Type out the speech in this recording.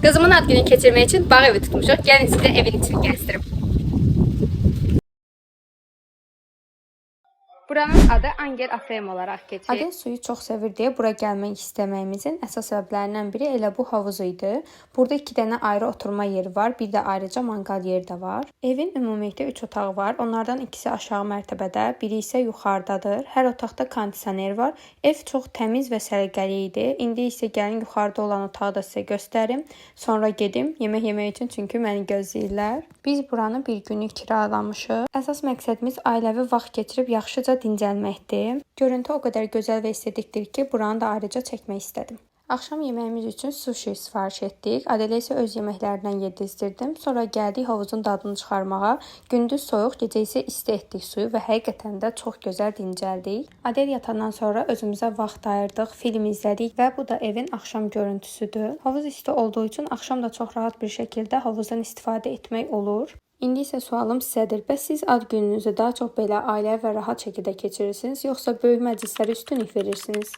Kızımın ad gününü keçirmək üçün bağ evi tutmuşuq. Gəlin sizə evin içini gəzdirim. Buranın adı Angel Afem olaraq keçir. Adel suyu çox sevir deyə bura gəlmək istəməyimizin əsas səbəblərindən biri elə bu havuz idi. Burada 2 dənə ayrı oturma yeri var, bir də ayrıca manqal yeri də var. Evin ümumilikdə 3 otağı var. Onlardan ikisi aşağı mərtəbədə, biri isə yuxarıdadır. Hər otaqda kondisioner var. Ev çox təmiz və səliqəli idi. İndi isə gəlin yuxarıda olan otağı da sizə göstərim. Sonra gedim yemək yemək üçün, çünki məni gözləyirlər. Biz buranı bir günlük kiralamışıq. Əsas məqsədimiz ailəvi vaxt keçirib yaxşıca dincəlməkdir. Görüntü o qədər gözəl və estetikdir ki, buranı da ayrıca çəkmək istədim. Axşam yeməyimiz üçün sushi sifariş etdik. Adelə isə öz yeməklərindən yedizdirdim. Sonra gəldik havuzun dadını çıxarmağa. Gündüz soyuq, gecə isə isti etdik suyu və həqiqətən də çox gözəl dincəldik. Adel yatandan sonra özümüzə vaxt ayırdıq, film izlədik və bu da evin axşam görüntüsüdür. Havuz isti olduğu üçün axşam da çox rahat bir şəkildə havuzdan istifadə etmək olur. İndi isə sualım sizədir. Bəs siz ad gününüzü daha çox belə ailə və rahat şəkildə keçirirsiniz, yoxsa böyük məclislərə üstünlük verirsiniz?